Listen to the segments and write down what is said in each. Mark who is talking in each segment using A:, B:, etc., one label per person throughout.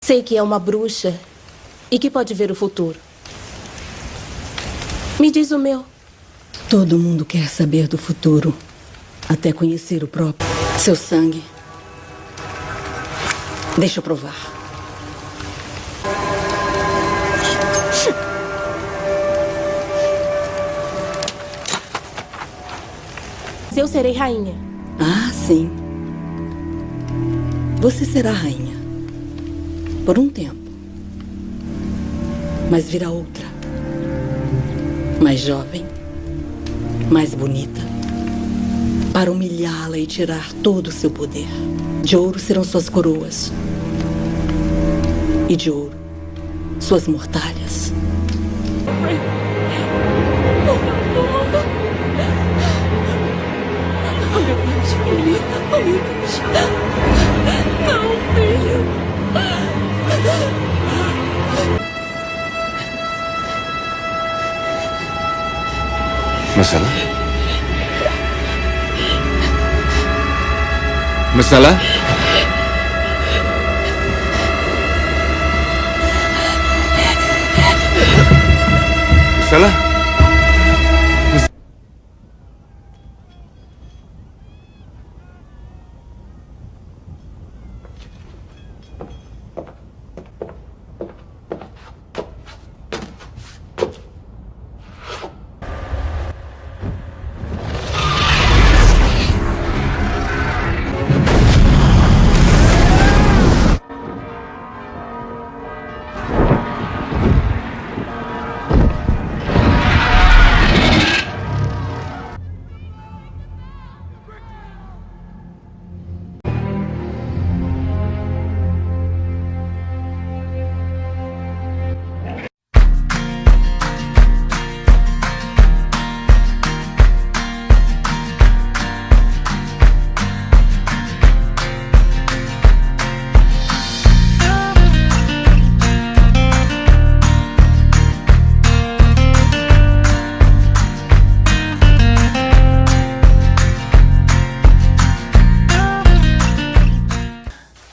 A: Sei que é uma bruxa e que pode ver o futuro. Me diz o meu.
B: Todo mundo quer saber do futuro, até conhecer o próprio. Seu sangue. Deixa eu provar.
A: Eu serei rainha.
B: Ah, sim. Você será rainha. Por um tempo. Mas virá outra. Mais jovem. Mais bonita. Para humilhá-la e tirar todo o seu poder. De ouro serão suas coroas. E de ouro, suas mortalhas.
A: Oh, meu Deus, filho. Oh, meu Deus. Não, filho.
C: Masalah? Masalah? Masalah?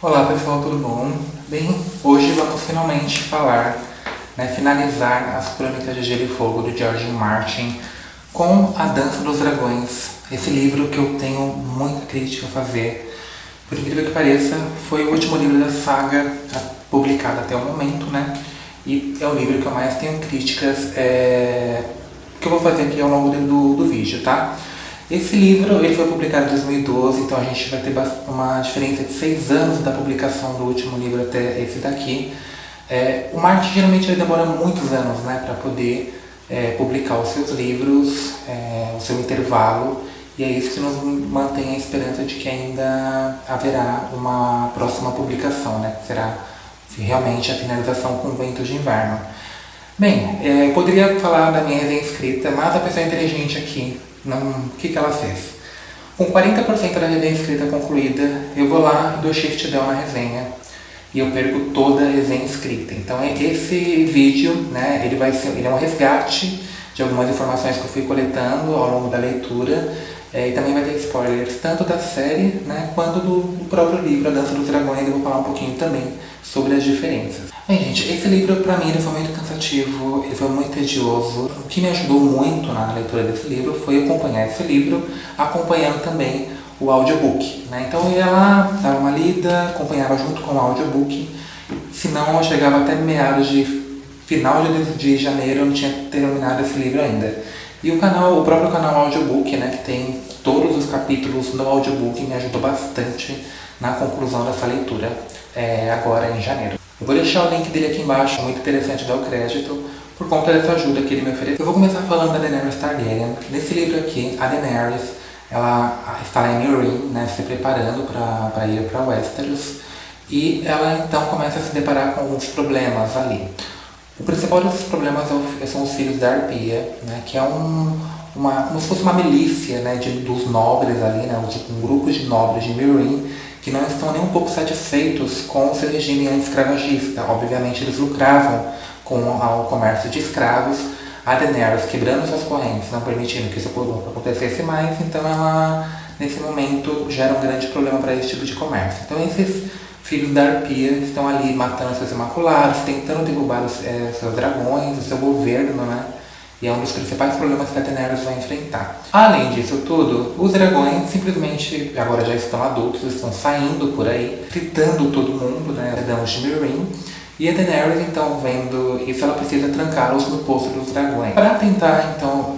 D: Olá pessoal, tudo bom? Bem, hoje vamos finalmente falar, finalizar as Crônicas de Gelo e Fogo do George Martin com A Dança dos Dragões, esse livro que eu tenho muita crítica a fazer. Por incrível que pareça, foi o último livro da saga publicado até o momento, E é o livro que eu mais tenho críticas que eu vou fazer aqui ao longo do vídeo, tá? Esse livro ele foi publicado em 2012, então a gente vai ter uma diferença de 6 anos da publicação do último livro até esse daqui. O Martin geralmente ele demora muitos anos para poder publicar os seus livros, o seu intervalo, e é isso que nos mantém a esperança de que ainda haverá uma próxima publicação, que será realmente a finalização com Ventos de Inverno. Bem, eu poderia falar da minha resenha escrita, mas a pessoa inteligente aqui, o que ela fez? Com 40% da resenha escrita concluída, eu vou lá e dou shift down na resenha e eu perco toda a resenha escrita. Então esse vídeo, ele é um resgate de algumas informações que eu fui coletando ao longo da leitura, e também vai ter spoilers tanto da série, quanto do próprio livro A Dança dos Dragões. Eu vou falar um pouquinho também sobre as diferenças. Bem, gente, esse livro pra mim ele foi muito cansativo, ele foi muito tedioso. O que me ajudou muito na leitura desse livro foi acompanhar esse livro, acompanhando também o audiobook. Então eu ia lá, dava uma lida, acompanhava junto com o audiobook, senão eu chegava até meados de final de janeiro, eu não tinha terminado esse livro ainda. E o próprio canal Audiobook, que tem todos os capítulos do audiobook, me ajudou bastante na conclusão dessa leitura, agora em janeiro. Eu vou deixar o link dele aqui embaixo, muito interessante dar o crédito, por conta dessa ajuda que ele me ofereceu. Eu vou começar falando da Daenerys Targaryen. Nesse livro aqui, a Daenerys, ela está lá em Meereen, se preparando para ir para Westeros, e ela então começa a se deparar com alguns problemas ali. O principal desses problemas são os filhos da Arpia, que é como se fosse uma milícia dos nobres ali, um grupo de nobres de Meereen, que não estão nem um pouco satisfeitos com o seu regime anti-escravagista. Obviamente eles lucravam com o comércio de escravos. A Daenerys, quebrando suas correntes, não permitindo que isso acontecesse mais, então ela, nesse momento, gera um grande problema para esse tipo de comércio. Então esses filhos da Arpia estão ali matando seus imaculados, tentando derrubar seus dragões, o seu governo, né? E é um dos principais problemas que a Daenerys vai enfrentar. Além disso tudo, os dragões simplesmente agora já estão adultos, estão saindo por aí, fritando todo mundo, né? Cidadãos de Meereen. E a Daenerys, então, vendo isso, ela precisa trancá-los no Poço dos Dragões. Para tentar, então,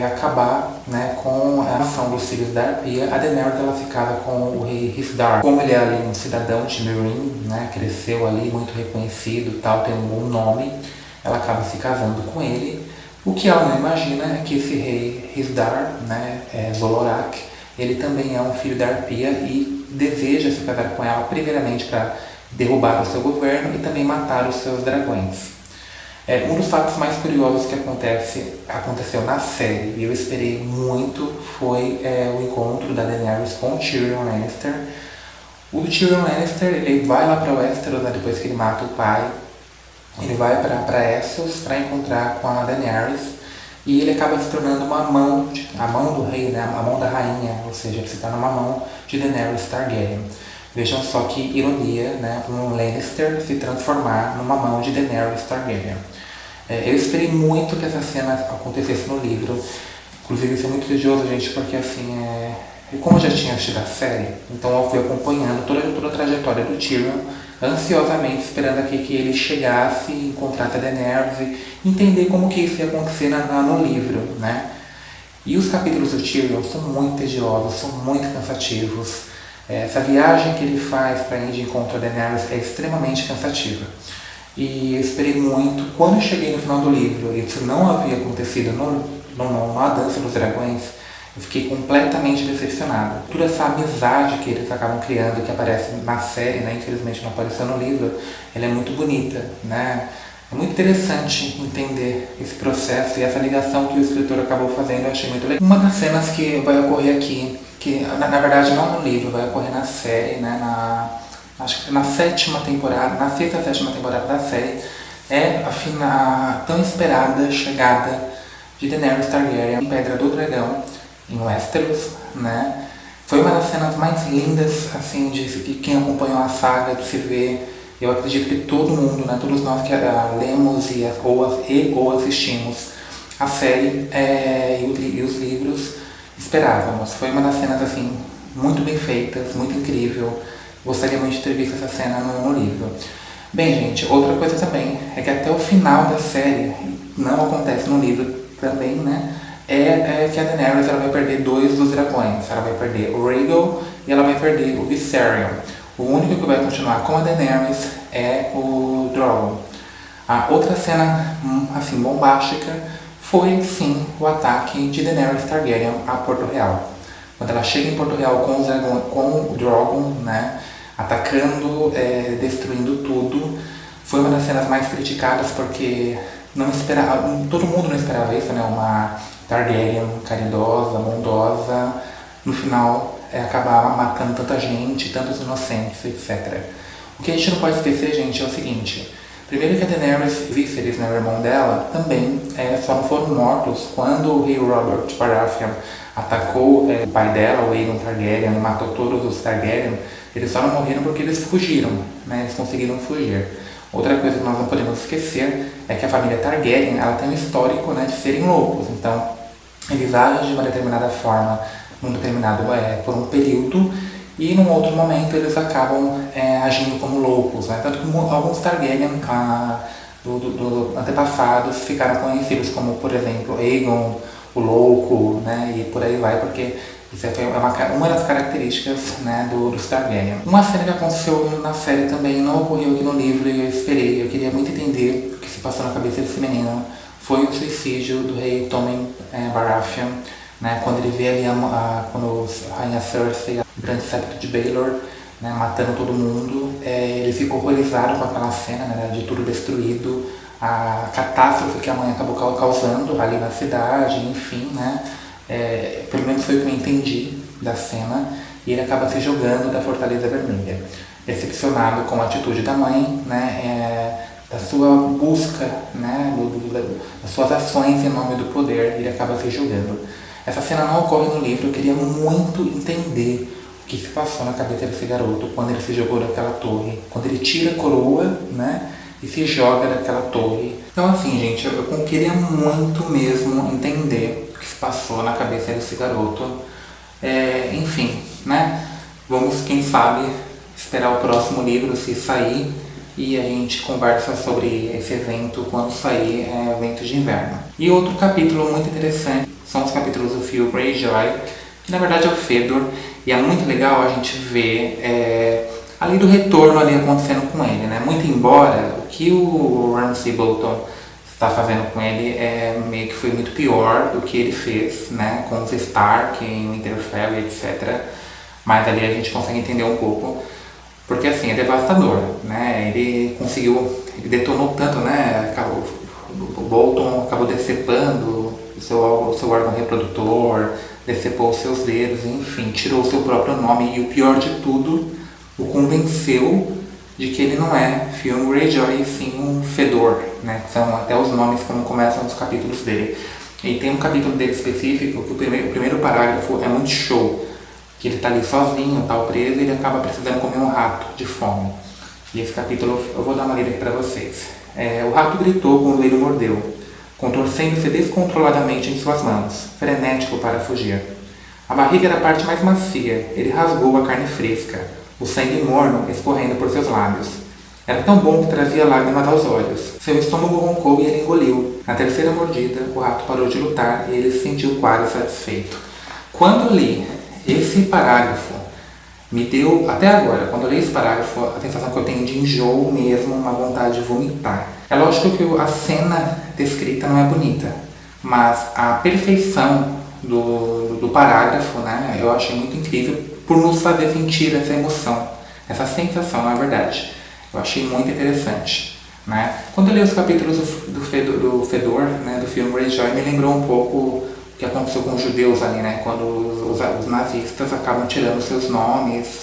D: acabar, né, com a ação dos filhos da Arpia, a Daenerys ela ficava com o rei Hizdahr. Como ele é ali um cidadão de Meereen, né, cresceu ali, muito reconhecido, tal, tem um bom nome, ela acaba se casando com ele. O que ela não imagina é que esse rei Hizdahr, né, Zolorak, ele também é um filho da Arpia e deseja se casar com ela, primeiramente para derrubar o seu governo e também matar os seus dragões. Um dos fatos mais curiosos que aconteceu na série, e eu esperei muito, foi o encontro da Daenerys com o Tyrion Lannister. O Tyrion Lannister, ele vai lá para Westeros, né, depois que ele mata o pai. Ele vai para Essos para encontrar com a Daenerys e ele acaba se tornando uma mão, a mão do rei, né, a mão da rainha, ou seja, ele se torna uma mão de Daenerys Targaryen. Vejam só que ironia, né, um Lannister se transformar numa mão de Daenerys Targaryen. Eu esperei muito que essa cena acontecesse no livro, inclusive isso é muito tedioso, gente, porque assim, como eu já tinha assistido a série, então eu fui acompanhando toda a trajetória do Tyrion, ansiosamente esperando aqui que ele chegasse, encontrasse a Daenerys e entender como que isso ia acontecer no livro, né? E os capítulos do Tyrion são muito tediosos, são muito cansativos. Essa viagem que ele faz para ir de encontro a Daenerys é extremamente cansativa. E eu esperei muito. Quando eu cheguei no final do livro, e isso não havia acontecido na Dança dos Dragões, eu fiquei completamente decepcionado. Toda essa amizade que eles acabam criando, que aparece na série, né, infelizmente não apareceu no livro, ela é muito bonita, né? É muito interessante entender esse processo e essa ligação que o escritor acabou fazendo, eu achei muito legal. Uma das cenas que vai ocorrer aqui, que na verdade não no livro, vai ocorrer na série, né, acho que na sétima temporada, na sexta, sétima temporada da série, é a tão esperada chegada de Daenerys Targaryen em Pedra do Dragão, em Westeros, né? Foi uma das cenas mais lindas, assim, de quem acompanhou a saga, de se ver. Eu acredito que todo mundo, né, todos nós que lemos ou assistimos a série e os livros, esperávamos. Foi uma das cenas, assim, muito bem feitas, muito incrível. Gostaria muito de ter visto essa cena no livro. Bem, gente, outra coisa também é que até o final da série, não acontece no livro também, né? Que a Daenerys ela vai perder 2 dos dragões. Ela vai perder o Rhaegal e ela vai perder o Viserion. O único que vai continuar com a Daenerys é o Drogon. A outra cena, assim, bombástica, foi sim o ataque de Daenerys Targaryen a Porto Real. Quando ela chega em Porto Real com o Drogon, né, atacando, destruindo tudo, foi uma das cenas mais criticadas porque todo mundo não esperava isso, né? Uma Targaryen caridosa, bondosa, no final acabava matando tanta gente, tantos inocentes, etc. O que a gente não pode esquecer, gente, é o seguinte. Primeiro que a Daenerys e Viserys, né, o irmão dela, também só não foram mortos quando o rei Robert Baratheon atacou o pai dela, o Aegon Targaryen, e matou todos os Targaryen. Eles só não morreram porque eles fugiram, né, eles conseguiram fugir. Outra coisa que nós não podemos esquecer é que a família Targaryen ela tem um histórico, né, de serem loucos. Então, eles agem de uma determinada forma, por um período, e num outro momento eles acabam agindo como loucos, né? Tanto que alguns Targaryen do antepassados ficaram conhecidos como, por exemplo, Aegon, o Louco, né? E por aí vai, porque isso é uma das características, né, dos Targaryen. Uma cena que aconteceu na série também não ocorreu aqui no livro e eu esperei. Eu queria muito entender o que se passou na cabeça desse menino. Foi o suicídio do rei Tommen Baratheon, né, quando ele vê ali quando a rainha Cersei, o grande septo de Baelor, né, matando todo mundo, ele ficou horrorizado com aquela cena, né, de tudo destruído, a catástrofe que a mãe acabou causando ali na cidade, enfim, né, pelo menos foi o que eu entendi da cena, e ele acaba se jogando da Fortaleza Vermelha, decepcionado com a atitude da mãe, né, da sua busca, né, das suas ações em nome do poder, ele acaba se jogando. Essa cena não ocorre no livro, eu queria muito entender que se passou na cabeça desse garoto quando ele se jogou daquela torre, quando ele tira a coroa, né, e se joga daquela torre. Então assim, gente, eu queria muito mesmo entender o que se passou na cabeça desse garoto. Enfim, né, vamos, quem sabe, esperar o próximo livro se sair e a gente conversa sobre esse evento quando sair, o evento de inverno. E outro capítulo muito interessante são os capítulos do Phil Greyjoy, que na verdade é o Fëdor, e é muito legal a gente ver ali do retorno ali acontecendo com ele, né? Muito embora o que o Ramsay Bolton está fazendo com ele meio que foi muito pior do que ele fez, né, com os Stark em Winterfell, etc. Mas ali a gente consegue entender um pouco, porque assim, é devastador, né? Ele detonou tanto, né? O Bolton acabou decepando o seu órgão reprodutor, decepou os seus dedos, enfim, tirou o seu próprio nome e o pior de tudo, o convenceu de que ele não é Theon Greyjoy e sim um Fëdor, né? São até os nomes como começam os capítulos dele. E tem um capítulo dele específico que o primeiro parágrafo é muito show, que ele tá ali sozinho, tá preso e ele acaba precisando comer um rato de fome. E esse capítulo eu vou dar uma lida aqui para vocês. O rato gritou quando ele mordeu, contorcendo-se descontroladamente em suas mãos, frenético para fugir. A barriga era a parte mais macia, ele rasgou a carne fresca, o sangue morno escorrendo por seus lábios. Era tão bom que trazia lágrimas aos olhos. Seu estômago roncou e ele engoliu. Na terceira mordida, o rato parou de lutar e ele se sentiu quase satisfeito. Quando li esse parágrafo, me deu, até agora, quando eu li esse parágrafo, a sensação que eu tenho de enjoo mesmo, uma vontade de vomitar. É lógico que a cena descrita não é bonita, mas a perfeição do parágrafo, né, eu achei muito incrível por nos fazer sentir essa emoção, essa sensação, na verdade. Eu achei muito interessante, né? Quando eu li os capítulos do Fëdor, né, do Theon Greyjoy, me lembrou um pouco o que aconteceu com os judeus ali, né? Quando os nazistas acabam tirando seus nomes,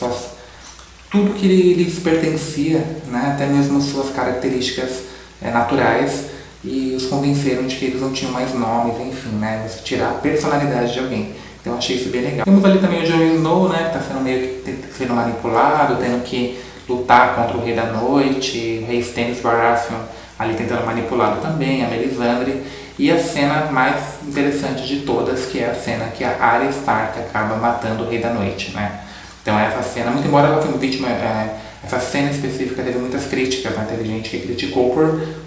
D: tudo que lhes pertencia, né? Até mesmo suas características naturais, e os convenceram de que eles não tinham mais nomes, enfim, né? Você tirar a personalidade de alguém. Então eu achei isso bem legal. Temos ali também o Jon Snow, né? Que está sendo meio que sendo manipulado, tendo que lutar contra o Rei da Noite, o Rei Stannis Baratheon ali tentando manipulá-lo também, a Melisandre. E a cena mais interessante de todas, que é a cena que a Arya Stark acaba matando o Rei da Noite, né? Então essa cena, muito embora ela foi vítima, essa cena específica teve muitas críticas, né? Teve gente que criticou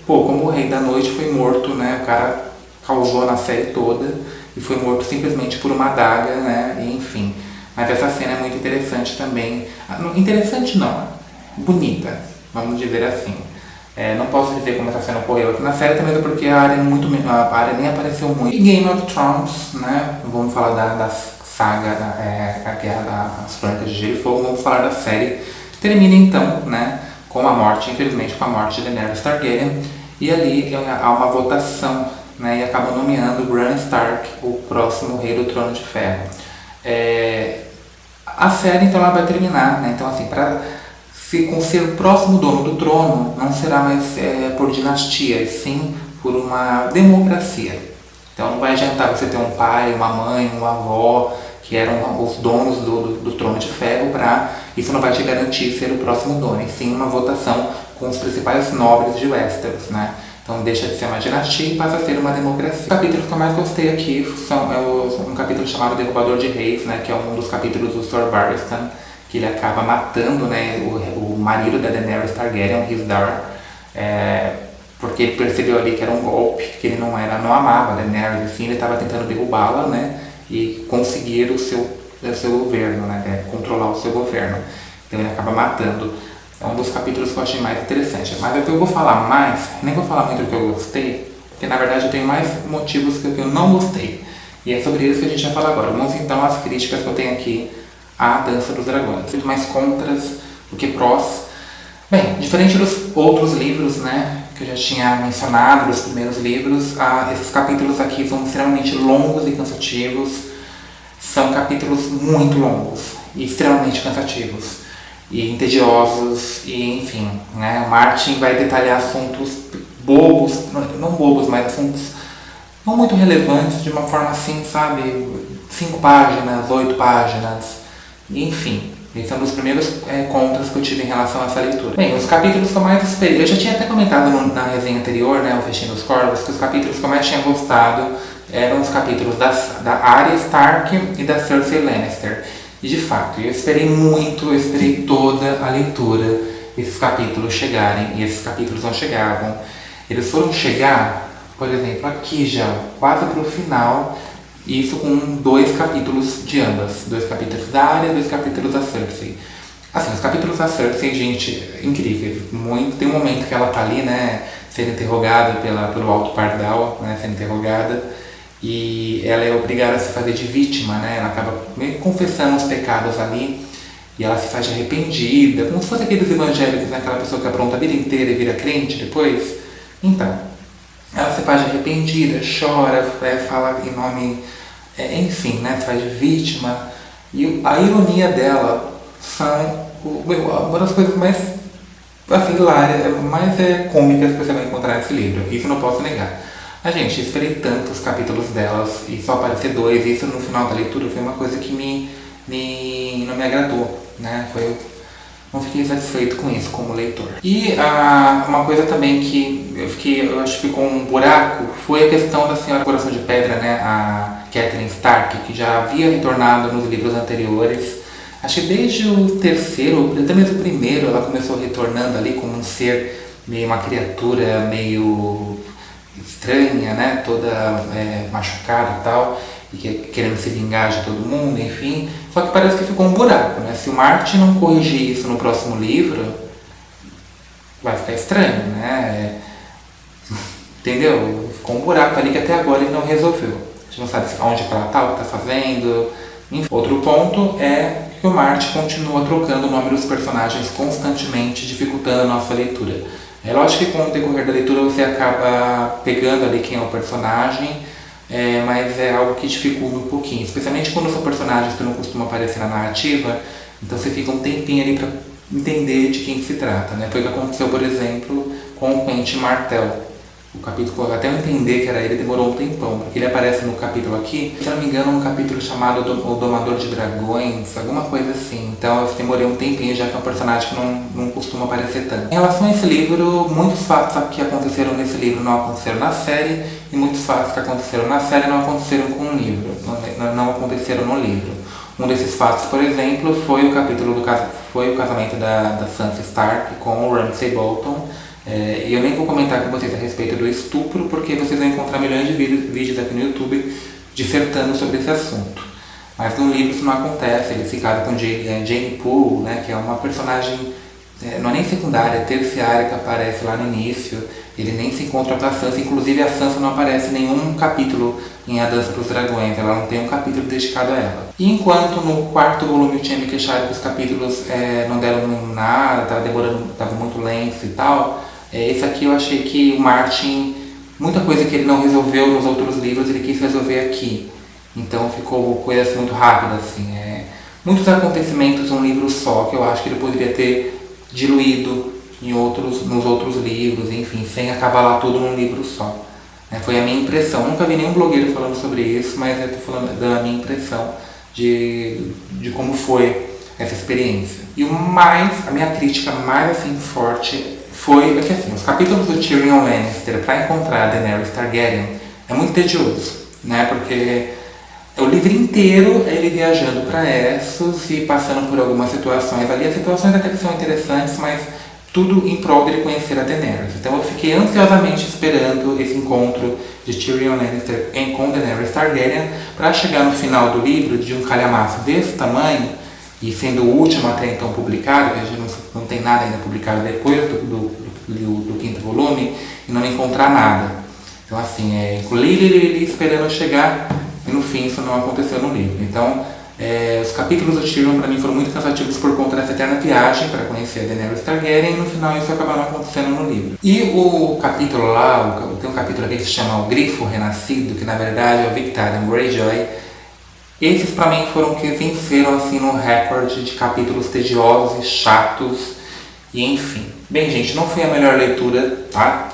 D: como o Rei da Noite foi morto, né? O cara causou na série toda e foi morto simplesmente por uma adaga, né? E, enfim. Mas essa cena é muito interessante também. Interessante não, bonita, vamos dizer assim. Não posso dizer como essa cena ocorreu aqui na série, também porque a Arya nem apareceu muito. E Game of Thrones, né? Vamos falar da saga, a Guerra das Crônicas de Gelo e Fogo, vamos falar da série. Termina então, né, com a morte, infelizmente, com a morte de Daenerys Targaryen. E ali há uma votação, né, e acabam nomeando Bran Stark o próximo rei do Trono de Ferro. A série então ela vai terminar, né? Então assim, para ser o próximo dono do trono, não será mais por dinastia, e sim por uma democracia. Então não vai adiantar você ter um pai, uma mãe, uma avó, que eram os donos do Trono de Ferro, isso não vai te garantir ser o próximo dono, e sim uma votação com os principais nobres de Westeros, né? Então deixa de ser uma dinastia e passa a ser uma democracia. O capítulo que eu mais gostei aqui um capítulo chamado Derrubador de Reis, né? Que é um dos capítulos do Sir Barristan, que ele acaba matando, né, o marido da Daenerys Targaryen, Hizdahr, porque ele percebeu ali que era um golpe, que ele não amava a Daenerys, assim, ele estava tentando derrubá-la, né, e conseguir o seu governo, né, controlar o seu governo. Então ele acaba matando. É um dos capítulos que eu achei mais interessante. Mas é que eu vou falar mais, nem vou falar muito do que eu gostei, porque na verdade eu tenho mais motivos que eu não gostei. E é sobre isso que a gente vai falar agora. Vamos então às críticas que eu tenho aqui à Dança dos Dragões. Muito mais contras do que prós. Bem, diferente dos outros livros, né, que eu já tinha mencionado, dos primeiros livros, esses capítulos aqui são extremamente longos e cansativos. São capítulos muito longos e extremamente cansativos e tediosos, e enfim, né, o Martin vai detalhar assuntos bobos, não bobos, mas assuntos não muito relevantes de uma forma assim, sabe, 5 páginas, 8 páginas. Enfim, esse é um dos primeiros contras que eu tive em relação a essa leitura. Bem, os capítulos que eu mais esperei, eu já tinha até comentado na resenha anterior, né, o Festim dos Corvos, que os capítulos que eu mais tinha gostado eram os capítulos da Arya Stark e da Cersei Lannister. E de fato, eu esperei toda a leitura, esses capítulos chegarem, e esses capítulos não chegavam. Eles foram chegar, por exemplo, aqui já, quase para o final, isso com 2 capítulos de ambas. 2 capítulos da Arya, 2 capítulos da Cersei. Assim, os capítulos da Cersei, gente, incríveis. Tem um momento que ela tá ali, né, sendo interrogada pelo Alto Pardal, né, sendo interrogada. E ela é obrigada a se fazer de vítima, né? Ela acaba meio que confessando os pecados ali. E ela se faz de arrependida, como se fosse aqueles evangélicos, né? Aquela pessoa que apronta a vida inteira e vira crente depois. Então, ela se faz de arrependida, chora, fala em nome, enfim, né? Se faz de vítima. E a ironia dela são uma das coisas mais, assim, hilárias, mais cômicas que você vai encontrar nesse livro. Isso eu não posso negar. Gente, esperei tanto os capítulos delas e só aparecer 2, isso no final da leitura foi uma coisa que não me agradou, né? Não fiquei satisfeito com isso como leitor. E uma coisa também que eu acho que ficou um buraco foi a questão da Senhora Coração de Pedra, né? A Catelyn Stark, que já havia retornado nos livros anteriores. Acho que desde o terceiro, até mesmo o primeiro, ela começou retornando ali como um ser, meio uma criatura meio estranha, né, toda machucada e tal, e querendo se vingar de todo mundo, enfim. Só que parece que ficou um buraco, né? Se o Martin não corrigir isso no próximo livro, vai ficar estranho, né? Entendeu? Ficou um buraco ali que até agora ele não resolveu. A gente não sabe onde ela tá, o que tá fazendo. Enfim. Outro ponto é que o Martin continua trocando o nome dos personagens constantemente, dificultando a nossa leitura. É lógico que com o decorrer da leitura você acaba pegando ali quem é o personagem, mas é algo que dificulta um pouquinho, especialmente quando são personagens que não costumam aparecer na narrativa, então você fica um tempinho ali para entender de quem se trata, né? Foi o que aconteceu, por exemplo, com o Quentyn Martell. O capítulo, até eu entender que era ele, demorou um tempão, porque ele aparece no capítulo aqui, se não me engano, um capítulo chamado O Domador de Dragões, alguma coisa assim. Então eu demorei um tempinho, já que é um personagem que não costuma aparecer tanto. Em relação a esse livro, muitos fatos que aconteceram nesse livro não aconteceram na série, e muitos fatos que aconteceram na série não aconteceram com o livro, não aconteceram no livro. Um desses fatos, por exemplo, foi o casamento da Sansa Stark com o Ramsay Bolton. E eu nem vou comentar com vocês a respeito do estupro, porque vocês vão encontrar milhões de vídeos aqui no YouTube dissertando sobre esse assunto. Mas no livro isso não acontece, ele se casa com Jane Poole, né, que é uma personagem, não é nem secundária, é terciária, que aparece lá no início. Ele nem se encontra com a Sansa, inclusive a Sansa não aparece em nenhum capítulo em A Dança dos Dragões, ela não tem um capítulo dedicado a ela. E enquanto no 4º volume eu tinha me queixado que os capítulos não deram nada, estava demorando, estava muito lento e tal, esse aqui eu achei que o Martin, muita coisa que ele não resolveu nos outros livros, ele quis resolver aqui. Então ficou coisas muito rápidas, assim. Muitos acontecimentos num livro só, que eu acho que ele poderia ter diluído nos outros livros, enfim, sem acabar lá tudo num livro só. Foi a minha impressão. Nunca vi nenhum blogueiro falando sobre isso, mas eu estou falando da minha impressão de como foi essa experiência. E a minha crítica mais assim forte foi que assim, os capítulos do Tyrion Lannister para encontrar Daenerys Targaryen é muito tedioso, né? Porque o livro inteiro é ele viajando para Essos e passando por algumas situações ali. As situações até que são interessantes, mas tudo em prol de ele conhecer a Daenerys. Então eu fiquei ansiosamente esperando esse encontro de Tyrion Lannister com Daenerys Targaryen para chegar no final do livro de um calhamaço desse tamanho, e sendo o último até então publicado, que a gente não tem nada ainda publicado depois do 5º volume, e não encontrar nada. Então assim, esperando chegar, e no fim isso não aconteceu no livro. Então os capítulos do Tyrion para mim foram muito cansativos por conta dessa eterna viagem para conhecer a Daenerys Targaryen, e no final isso acabou não acontecendo no livro. E o capítulo lá, tem um capítulo aqui que se chama O Grifo Renascido, que na verdade é o Victarion Greyjoy. Esses pra mim foram que venceram assim no recorde de capítulos tediosos e chatos, e enfim. Bem, gente, não foi a melhor leitura, tá?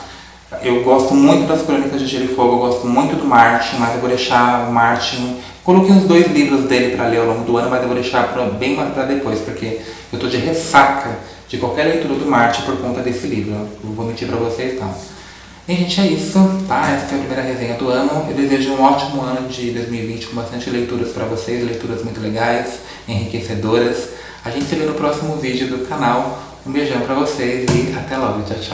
D: Eu gosto muito das Crônicas de Gelo e Fogo, eu gosto muito do Martin, mas eu vou deixar o Martin... Coloquei uns 2 livros dele para ler ao longo do ano, mas eu vou deixar bem mais para depois, porque eu tô de ressaca de qualquer leitura do Martin por conta desse livro. Eu vou mentir para vocês, não. E, gente, é isso, tá? Essa foi a primeira resenha do ano. Eu desejo um ótimo ano de 2020 com bastante leituras para vocês, leituras muito legais, enriquecedoras. A gente se vê no próximo vídeo do canal. Um beijão para vocês e até logo. Tchau, tchau.